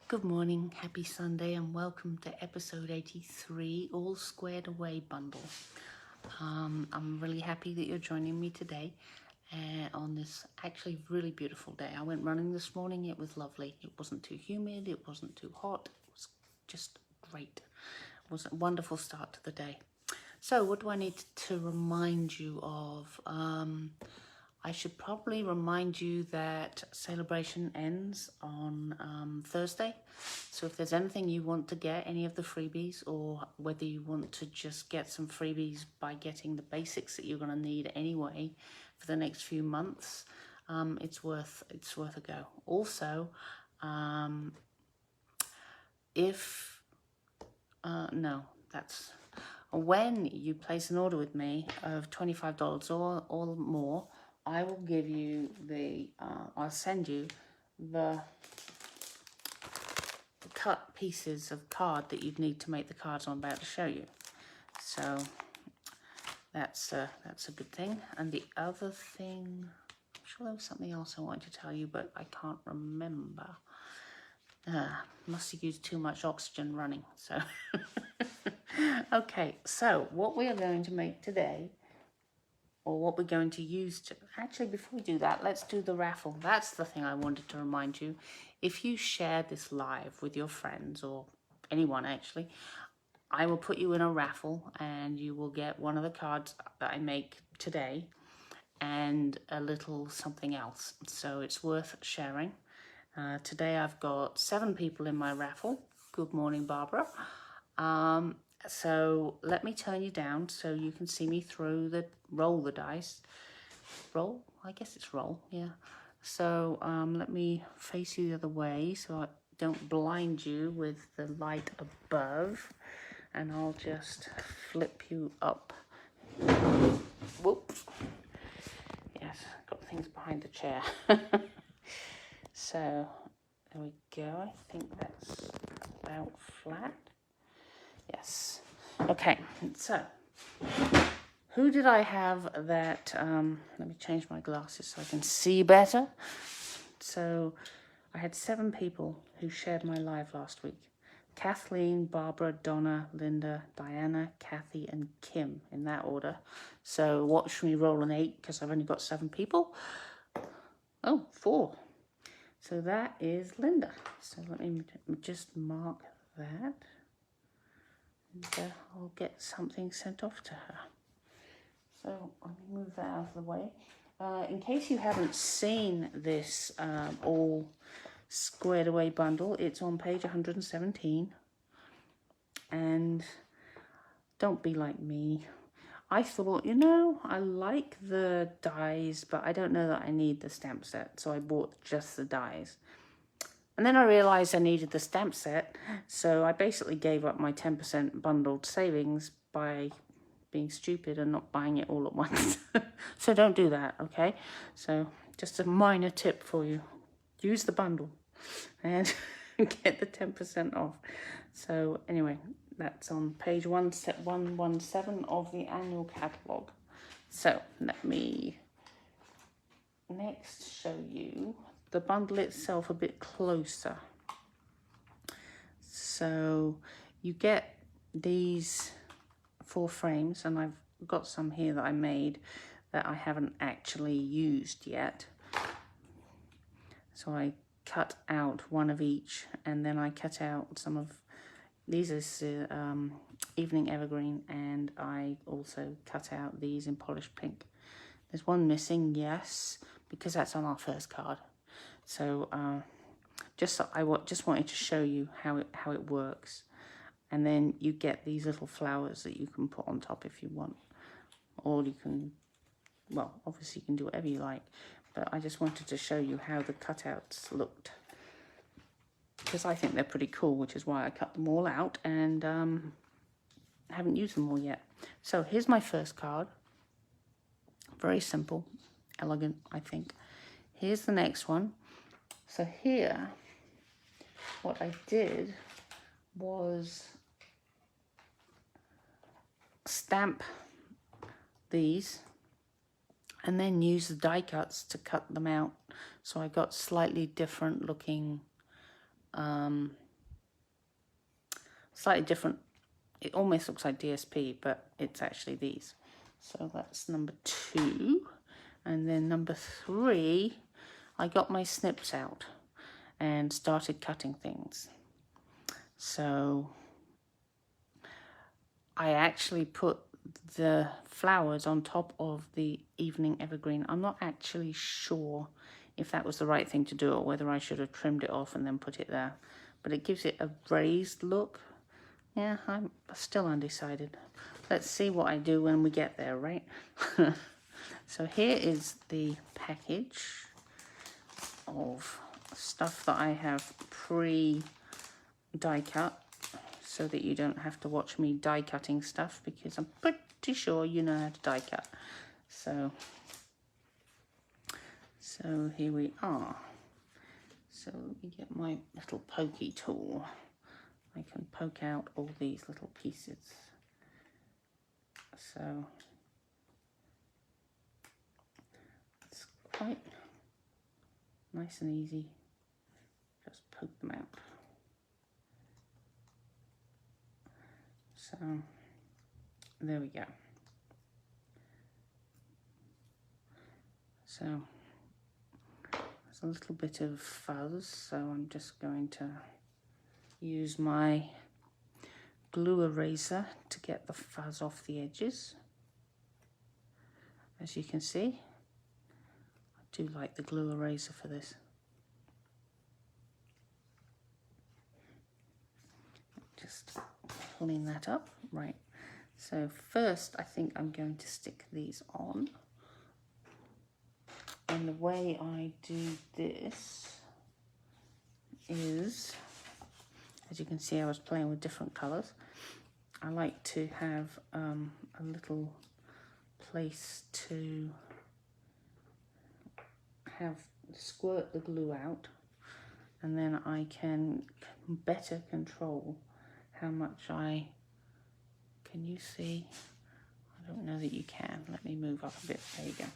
Good morning, happy Sunday, and welcome to episode 83, All Squared Away Bundle. I'm really happy that you're joining me today on this actually really beautiful day. I went running this morning, it was lovely. It wasn't too humid, it wasn't too hot, it was just great. It was a wonderful start to the day. So what do I need to remind you of? I should probably remind you that celebration ends on Thursday. So if there's anything you want to get, any of the freebies, or whether you want to just get some freebies by getting the basics that you're going to need anyway for the next few months, it's worth a go. Also, when you place an order with me of $25 or more, I will give you I'll send you the cut pieces of card that you'd need to make the cards I'm about to show you. So that's a good thing. And the other thing, I'm sure there was something else I wanted to tell you, but I can't remember. Must have used too much oxygen running, so. Okay, so what we are going to make today, or what we're going to use to, actually before we do that, let's do the raffle. That's the thing I wanted to remind you. If you share this live with your friends, or anyone actually, I will put you in a raffle and you will get one of the cards that I make today and a little something else. So it's worth sharing. Today I've got 7 people in my raffle. Good morning, Barbara. So let me turn you down so you can see me roll the dice. Roll? I guess it's roll, yeah. So let me face you the other way so I don't blind you with the light above. And I'll just flip you up. Whoops. Yes, got things behind the chair. So there we go. I think that's about flat. Yes. Okay, so who did I have that, let me change my glasses so I can see better. So I had 7 people who shared my live last week. Kathleen, Barbara, Donna, Linda, Diana, Kathy, and Kim, in that order. So watch me roll an 8 because I've only got 7 people. Oh, 4. So that is Linda. So let me just mark that. And I'll get something sent off to her. So let me move that out of the way. In case you haven't seen this all squared away bundle, it's on page 117. And don't be like me. I thought, I like the dies, but I don't know that I need the stamp set. So I bought just the dies. And then I realized I needed the stamp set. So I basically gave up my 10% bundled savings by being stupid and not buying it all at once. So don't do that, okay? So just a minor tip for you. Use the bundle and get the 10% off. So anyway, that's on page 117 of the annual catalogue. So let me next show you the bundle itself a bit closer. So you get these 4 frames, and I've got some here that I made that I haven't actually used yet. So I cut out one of each, and then I cut out some of these is Evening Evergreen, and I also cut out these in polished pink. There's one missing, yes, because that's on our first card. So I just wanted to show you how it works. And then you get these little flowers that you can put on top if you want. Or you can, well, obviously you can do whatever you like. But I just wanted to show you how the cutouts looked. Because I think they're pretty cool, which is why I cut them all out and haven't used them all yet. So here's my first card. Very simple, elegant, I think. Here's the next one. So here, what I did was stamp these and then use the die cuts to cut them out. So I got slightly different looking slightly different. It almost looks like DSP, but it's actually these. So that's number 2. And then number 3, I got my snips out and started cutting things. So I actually put the flowers on top of the evening evergreen. I'm not actually sure if that was the right thing to do or whether I should have trimmed it off and then put it there. But it gives it a raised look. Yeah, I'm still undecided. Let's see what I do when we get there, right? So here is the package of stuff that I have pre-die cut, so that you don't have to watch me die cutting stuff, because I'm pretty sure you know how to die cut. So here we are. So let me get my little pokey tool. I can poke out all these little pieces. So it's quite nice and easy. Just poke them out. So there we go. So there's a little bit of fuzz, so I'm just going to use my glue eraser to get the fuzz off the edges. As you can see, I do like the glue eraser for this. Just clean that up. Right, so first I think I'm going to stick these on. And the way I do this is, as you can see, I was playing with different colours. I like to have a little place to squirt the glue out, and then I can better control how much can you see? I don't know that you can. Let me move up a bit. There you go.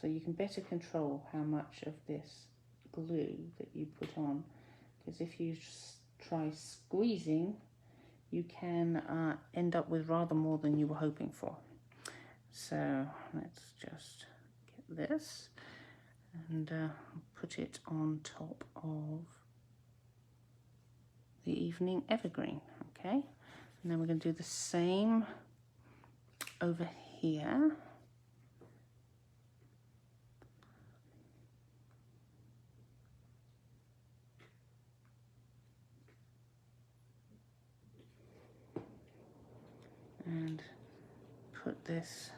So you can better control how much of this glue that you put on, because if you try squeezing, you can end up with rather more than you were hoping for. So let's just get this and put it on top of the evening evergreen. Okay, and then we're going to do the same over here. And put this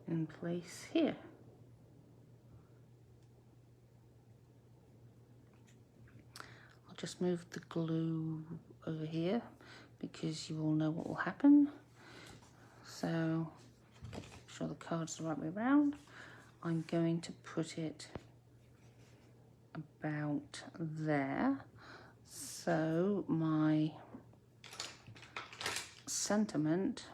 in place here. I'll just move the glue over here because you all know what will happen. So make sure the card's the right way around. I'm going to put it about there. So my sentiment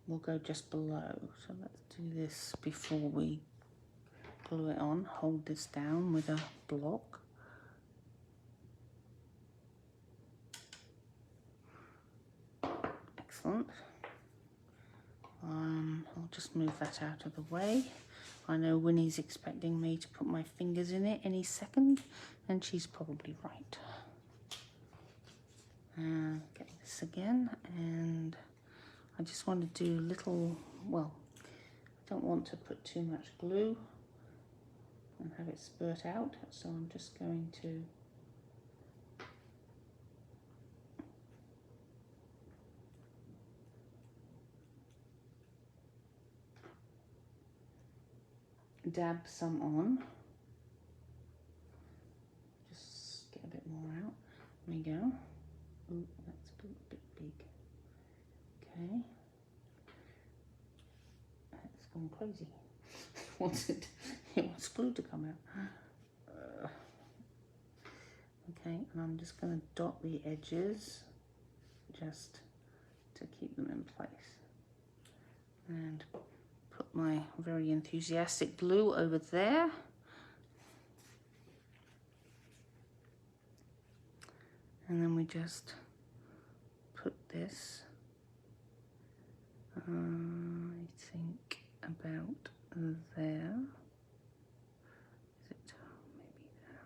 will go just below. So let's do this before we glue it on. Hold this down with a block. Excellent. I'll just move that out of the way. I know Winnie's expecting me to put my fingers in it any second, and she's probably right. Get this again, and I just want to do a little, well, I don't want to put too much glue and have it spurt out, so I'm just going to dab some on. Just get a bit more out. There we go. Ooh, that's a bit big. Okay. It's gone crazy. It wants glue to come out. Okay, and I'm just going to dot the edges just to keep them in place. And put my very enthusiastic glue over there. And then we just put this, I think about there. Is it maybe there?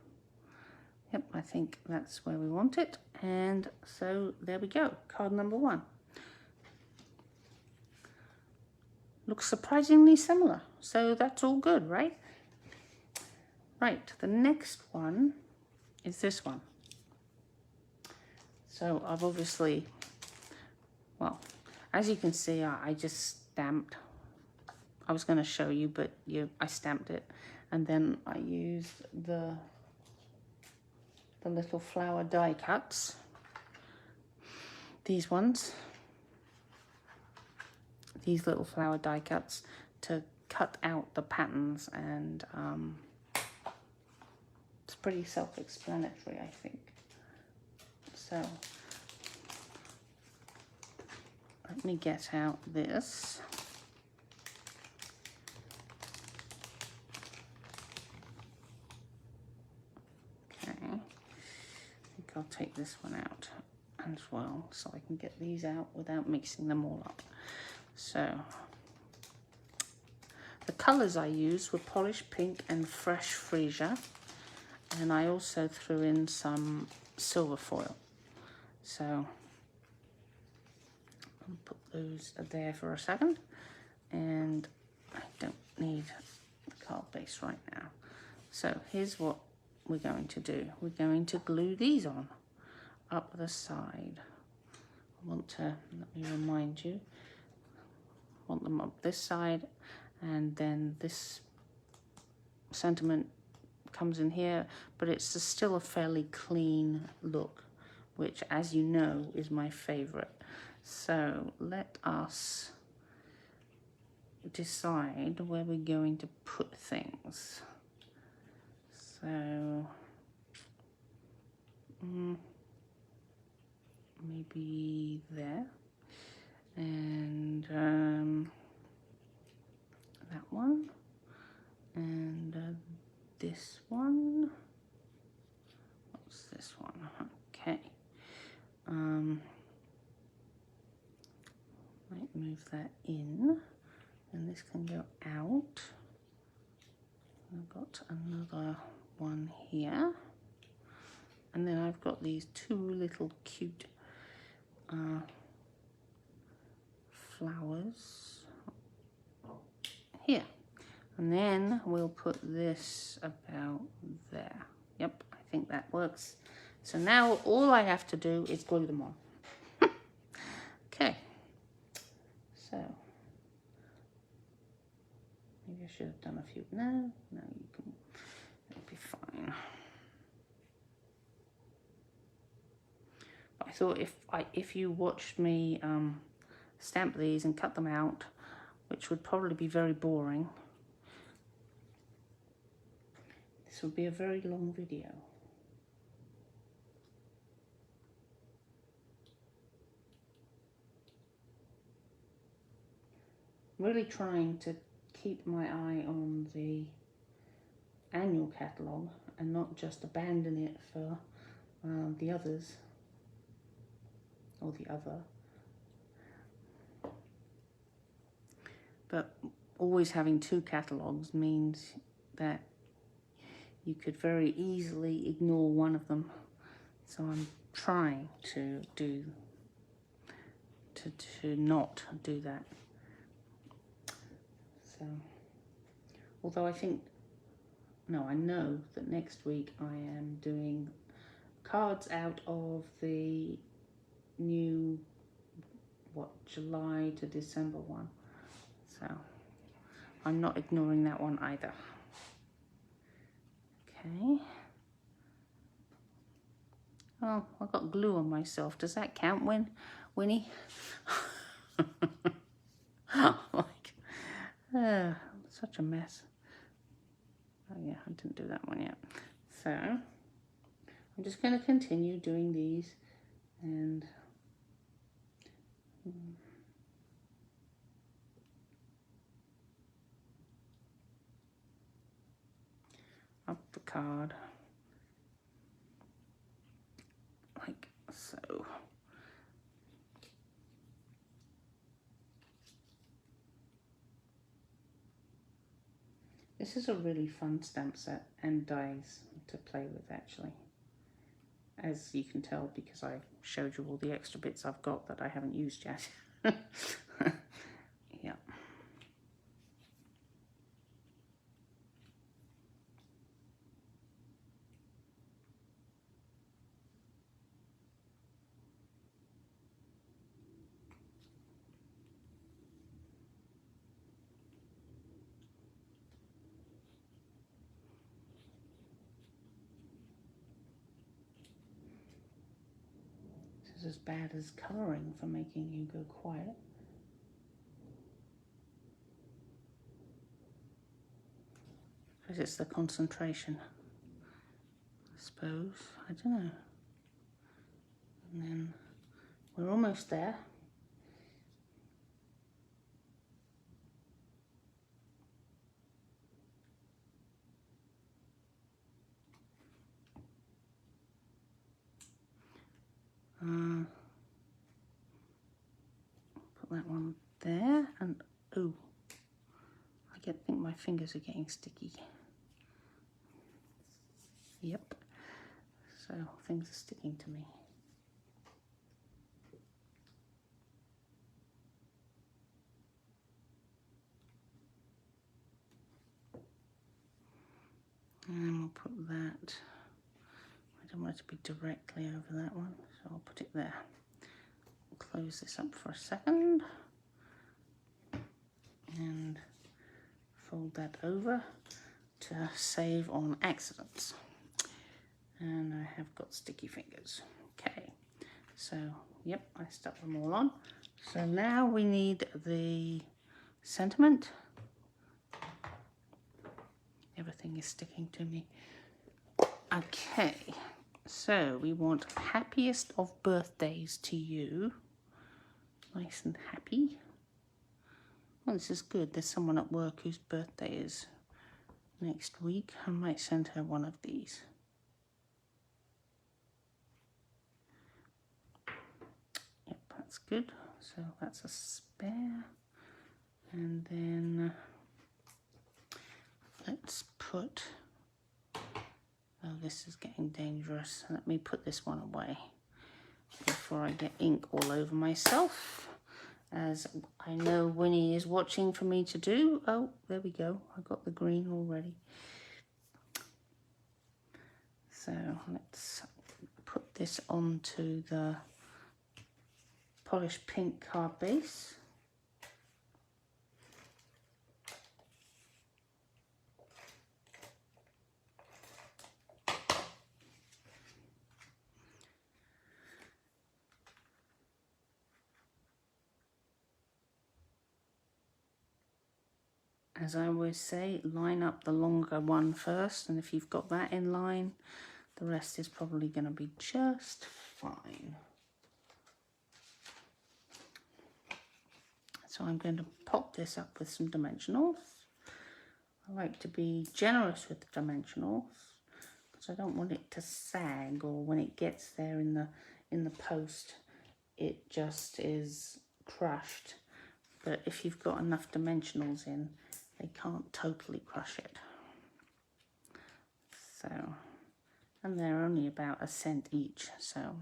Yep, I think that's where we want it. And so there we go, card number 1. Looks surprisingly similar, so that's all good, right? Right, the next one is this one. So I've obviously, well, as you can see, I just stamped. I was going to show you, but I stamped it, and then I used the little flower die cuts. These ones. These little flower die cuts to cut out the patterns, and it's pretty self-explanatory, I think. So let me get out this. Okay, I think I'll take this one out as well, so I can get these out without mixing them all up. So the colours I used were polished pink and fresh freesia, and I also threw in some silver foil. So I'll put those there for a second, and I don't need the card base right now. So here's what we're going to do. We're going to glue these on up the side. I want to, let me remind you, I want them up this side, and then this sentiment comes in here, but it's still a fairly clean look, which, as you know, is my favorite. So let us decide where we're going to put things. So maybe there, and that one, and this one. What's this one? Okay. Might move that in, and this can go out. I've got another one here, and then I've got these 2 little cute flowers here, and then we'll put this about there. Yep, I think that works. So now all I have to do is glue them on. Okay, so maybe I should have done a few. No, you can, it'll be fine. I thought if you watched me stamp these and cut them out, which would probably be very boring, this would be a very long video. Really trying to keep my eye on the annual catalogue and not just abandon it for the others, or the other. But always having 2 catalogues means that you could very easily ignore one of them. So I'm trying to not do that. So, although I know that next week I am doing cards out of the new, July to December one. So I'm not ignoring that one either. Okay. Oh, I've got glue on myself. Does that count, Winnie? Oh, such a mess. Oh yeah, I didn't do that one yet. So I'm just going to continue doing these, and card. Like so. This is a really fun stamp set and dies to play with, actually. As you can tell, because I showed you all the extra bits I've got that I haven't used yet. Yeah. This is as bad as colouring for making you go quiet. Because it's the concentration, I suppose. I don't know. And then we're almost there. Put that one there, and oh, I think my fingers are getting sticky. Yep, so things are sticking to me. And we'll put that, I don't want it to be directly over that one, so I'll put it there. Close this up for a second and fold that over to save on accidents. And I have got sticky fingers. Okay, so yep, I stuck them all on. So now we need the sentiment. Everything is sticking to me. Okay, so we want happiest of birthdays to you. Nice and happy. Well, this is good. There's someone at work whose birthday is next week. I might send her one of these. Yep, that's good. So that's a spare. And then let's put, oh, this is getting dangerous. Let me put this one away before I get ink all over myself, as I know Winnie is watching for me to do. Oh, there we go. I got the green already. So let's put this onto the polished pink card base. As I always say, line up the longer one first, and if you've got that in line, the rest is probably going to be just fine. So I'm going to pop this up with some dimensionals. I like to be generous with the dimensionals because I don't want it to sag, or when it gets there in the post, it just is crushed. But if you've got enough dimensionals in, they can't totally crush it. So, and they're only about 1 cent each, so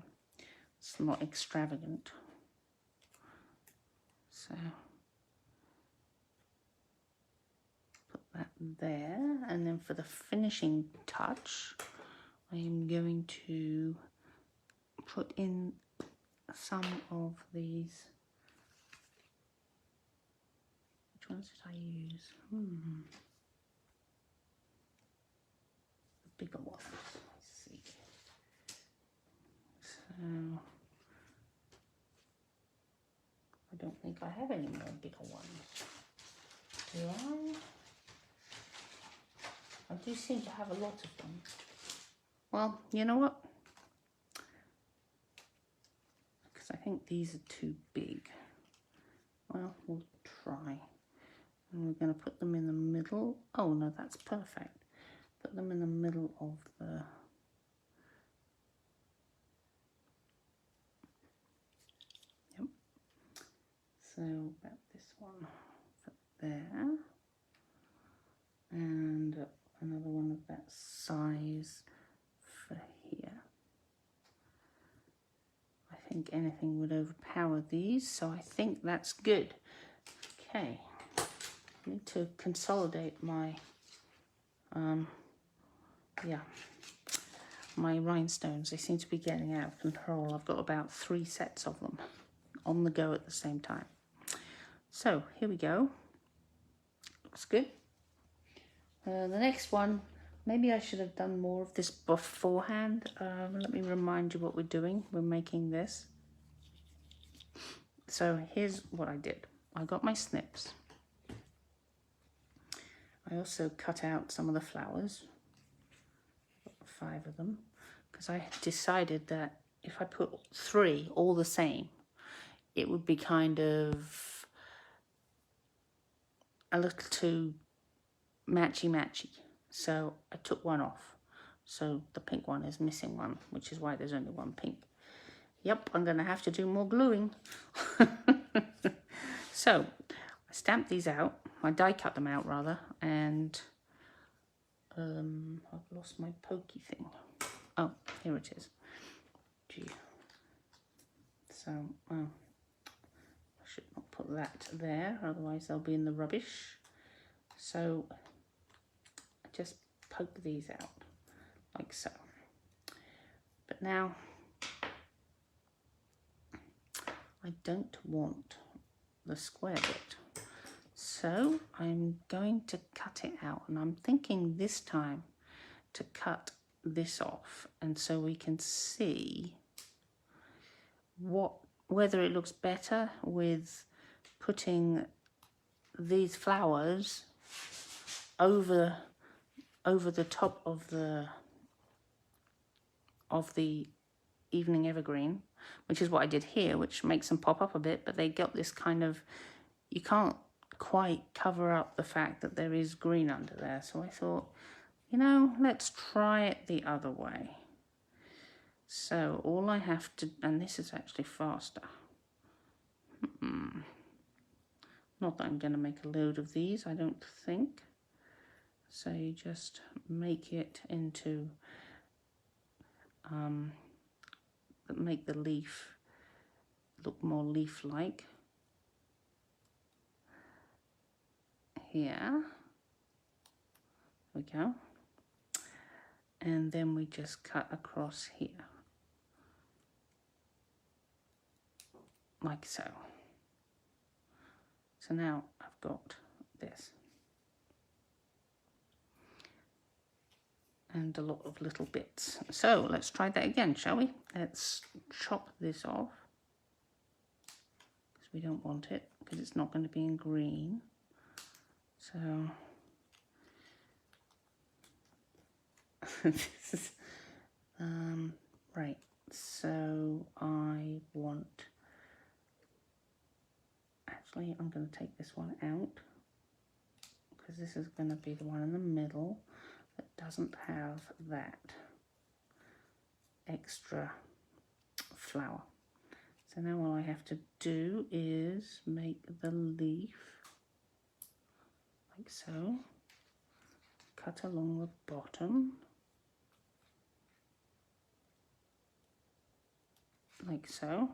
it's not extravagant. So put that there, and then for the finishing touch, I am going to put in some of these. Which ones did I use? The bigger ones. Let's see. So I don't think I have any more bigger ones. Do I? I do seem to have a lot of them. Well, you know what? Because I think these are too big. Well, we'll try. And we're going to put them in the middle. Oh no, that's perfect. put them in the middle of the so about this one for there, and another one of that size for here. I think anything would overpower these, so I think that's good. Okay, I need to consolidate my my rhinestones. They seem to be getting out of control. I've got about 3 sets of them on the go at the same time. So here we go. Looks good. The next one, maybe I should have done more of this beforehand. Let me remind you what we're doing. We're making this. So here's what I did. I got my snips. I also cut out some of the flowers, 5 of them, because I decided that if I put 3 all the same, it would be kind of a little too matchy. So I took one off. So the pink one is missing one, which is why there's only one pink. Yep, I'm going to have to do more gluing. So I stamped these out. I die cut them out rather, and I've lost my pokey thing. Oh, here it is. Gee. So, I should not put that there, otherwise they'll be in the rubbish. So I just poke these out like so. But now I don't want the square bit, so I'm going to cut it out, and I'm thinking this time to cut this off, and so we can see whether it looks better with putting these flowers over the top of the evening evergreen, which is what I did here, which makes them pop up a bit, but they got this kind of, you can't quite cover up the fact that there is green under there. So I thought, you know, let's try it the other way. So all I have to, and this is actually faster. Not that I'm going to make a load of these, I don't think. So you just make it into, make the leaf look more leaf-like. Here. There we go. And then we just cut across here. Like so. So now I've got this. And a lot of little bits. So let's try that again, shall we? Let's chop this off, because we don't want it, because it's not going to be in green. So this is right. So I want, actually I'm going to take this one out, because this is going to be the one in the middle that doesn't have that extra flower. So now all I have to do is make the leaf like so, cut along the bottom like so,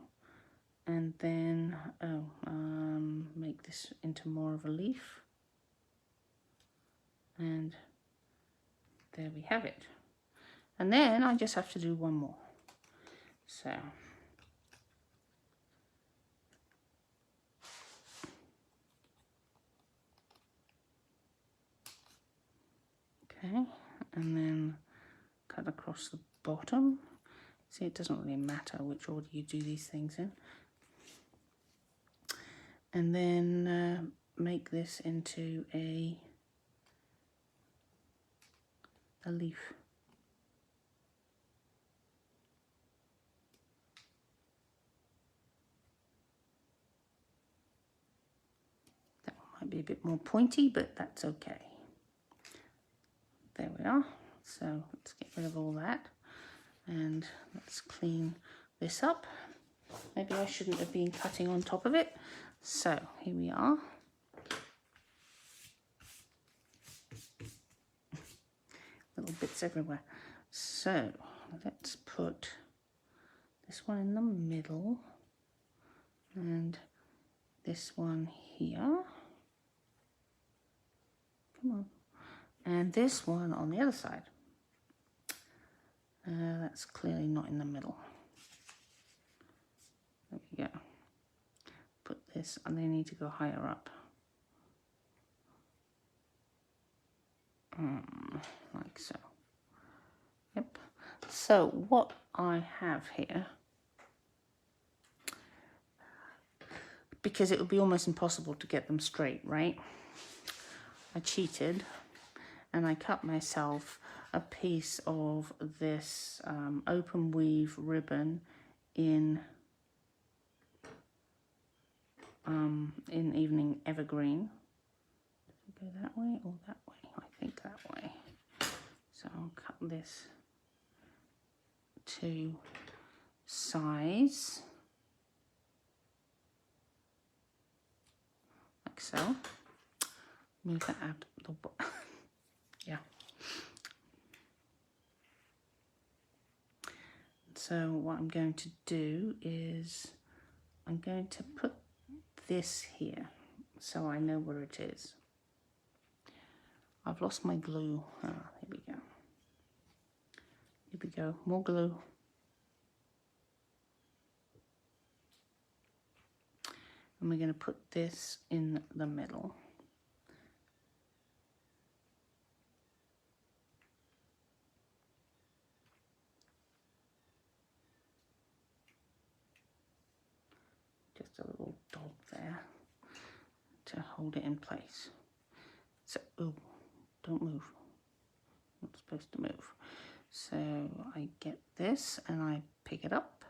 and then make this into more of a leaf, and there we have it. And then I just have to do one more. So okay, and then cut across the bottom. See, it doesn't really matter which order you do these things in. And then make this into a leaf. That one might be a bit more pointy, but that's okay. There we we are. So let's get rid of all that and let's clean this up. Maybe I shouldn't have been cutting on top of it. So here we are. Little bits everywhere. So let's put this one in the middle and this one here. Come on. And this one on the other side. That's clearly not in the middle. There we go. Put this, and they need to go higher up. Like so. Yep. So what I have here, because it would be almost impossible to get them straight, right? I cheated and I cut myself a piece of this open weave ribbon in Evening Evergreen. Does it go that way or that way? I think that way. So I'll cut this to size, like so. Move that out the yeah. So what I'm going to do is I'm going to put this here so I know where it is. I've lost my glue. Ah, here we go. Here we go. More glue. And we're going to put this in the middle. Just a little dot there to hold it in place. So, ooh, don't move. Not supposed to move. So I get this and I pick it up,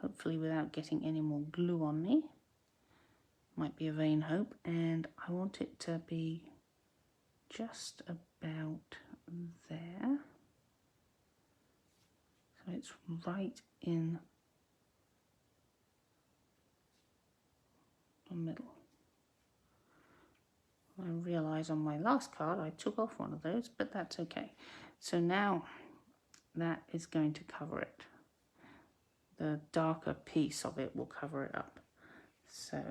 hopefully without getting any more glue on me. Might be a vain hope, and I want it to be just about there. So it's right in the middle. I realise on my last card I took off one of those, but that's okay. So now that is going to cover it. The darker piece of it will cover it up. So,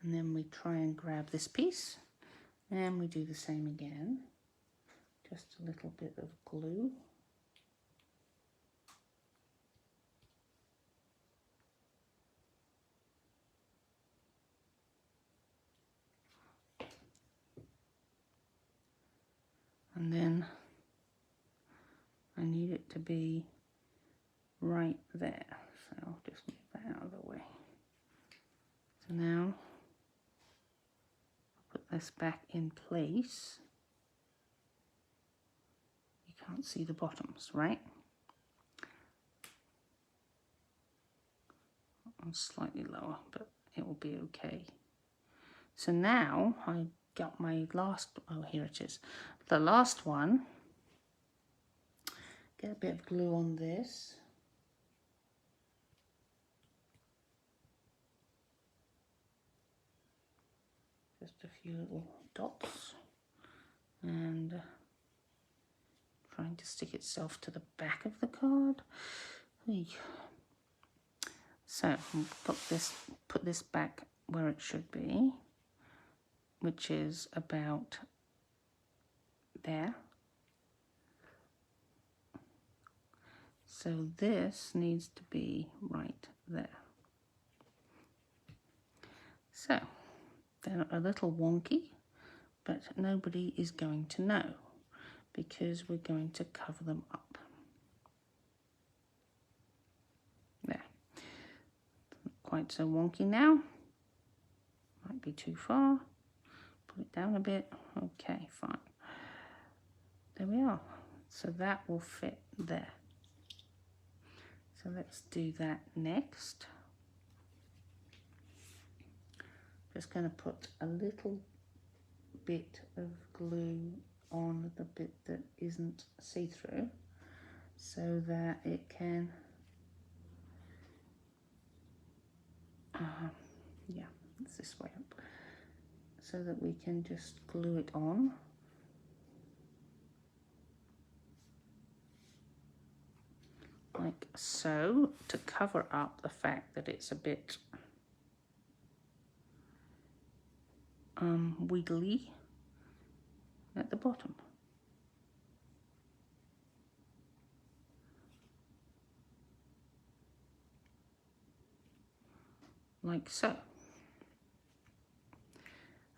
and then we try and grab this piece and we do the same again. Just a little bit of glue. And then I need it to be right there. So I'll just move that out of the way. So now I'll put this back in place. You can't see the bottoms, right? I'm slightly lower, but it will be okay. So now I got my last, oh, here it is. The last one, get a bit of glue on this. Just a few little dots. And trying to stick itself to the back of the card. So I'll put this back where it should be, which is about there. So this needs to be right there. So they're a little wonky, but nobody is going to know because we're going to cover them up. There. Not quite so wonky now. Might be too far. Put it down a bit. Okay, fine. There we are. So that will fit there. So let's do that next. Just going to put a little bit of glue on the bit that isn't see-through so that it can, yeah, it's this way up, so that we can just glue it on. Like so, to cover up the fact that it's a bit wiggly at the bottom. Like so.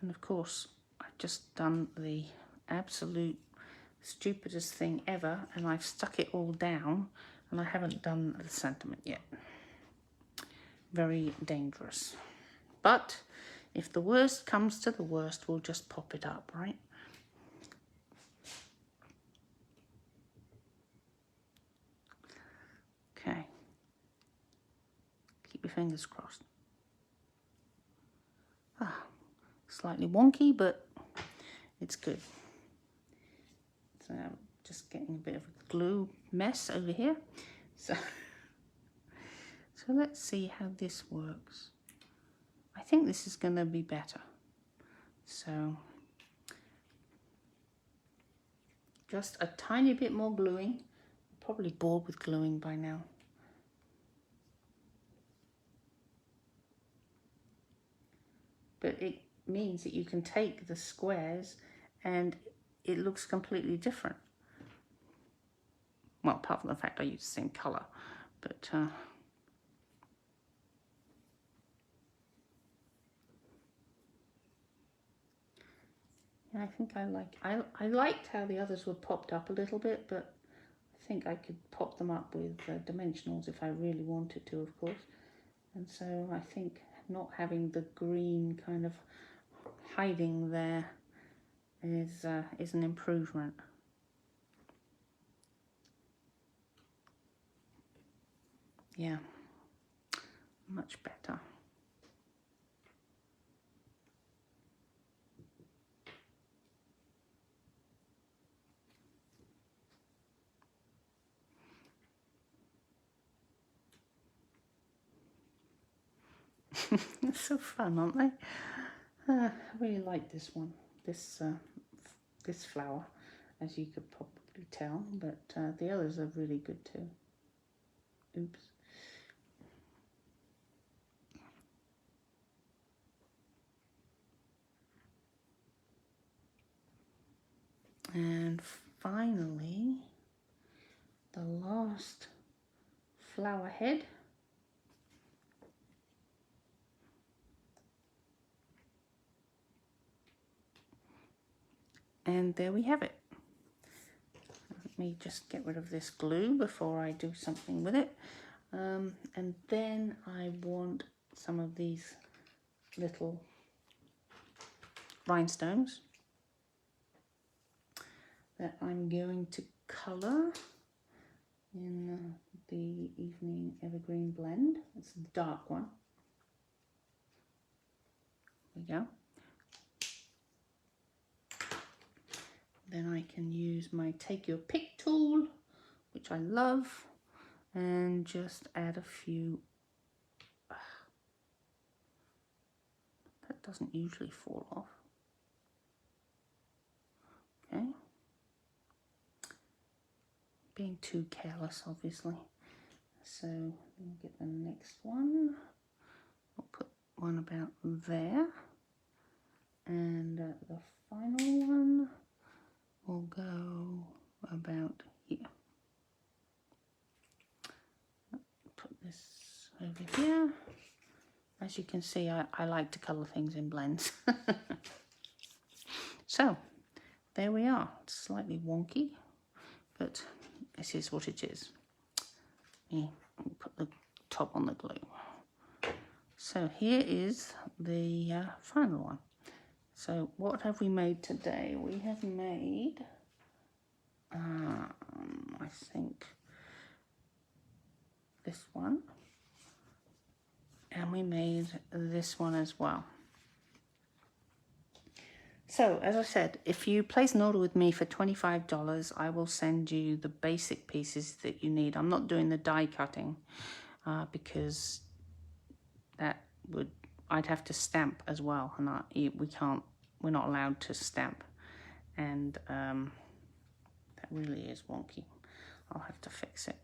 And of course, I've just done the absolute stupidest thing ever, and I've stuck it all down, and I haven't done the sentiment yet. Very dangerous. But if the worst comes to the worst, we'll just pop it up, right? Okay. Keep your fingers crossed. Slightly wonky, but it's good. So I'm just getting a bit of a glue mess over here. So let's see how this works. I think this is going to be better. So just a tiny bit more gluing. I'm probably bored with gluing by now. But it means that you can take the squares and it looks completely different. Well, apart from the fact I use the same colour, but I think I liked how the others were popped up a little bit, but I think I could pop them up with dimensionals if I really wanted to, of course. And so I think not having the green kind of hiding there is an improvement. Yeah, much better. They're so fun, aren't they? I really like this one, this flower, as you could probably tell, but the others are really good too. Oops. And finally, the last flower head. And there we have it. Let me just get rid of this glue before I do something with it. And then I want some of these little rhinestones that I'm going to colour in the Evening Evergreen blend. It's the dark one. There we go. Then I can use my Take Your Pick tool, which I love, and just add a few. That doesn't usually fall off. Okay. Being too careless, obviously. So we'll get the next one. I'll put one about there. And the final one will go about here. Put this over here. As you can see, I like to colour things in blends. So, there we are. It's slightly wonky, but this is what it is. Let me put the top on the glue. So here is the final one. So what have we made today? We have made, I think, this one. And we made this one as well. So, as I said, if you place an order with me for $25, I will send you the basic pieces that you need. I'm not doing the die cutting because I'd have to stamp as well, and we're not allowed to stamp, and that really is wonky. I'll have to fix it.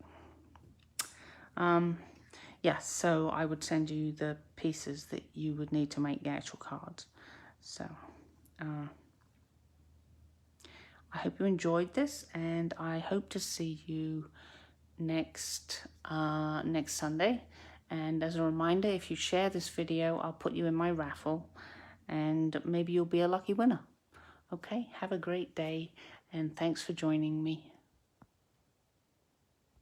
Yes, so I would send you the pieces that you would need to make the actual cards. So I hope you enjoyed this, and I hope to see you next Sunday. And as a reminder, if you share this video, I'll put you in my raffle, and maybe you'll be a lucky winner. Okay, have a great day, and thanks for joining me.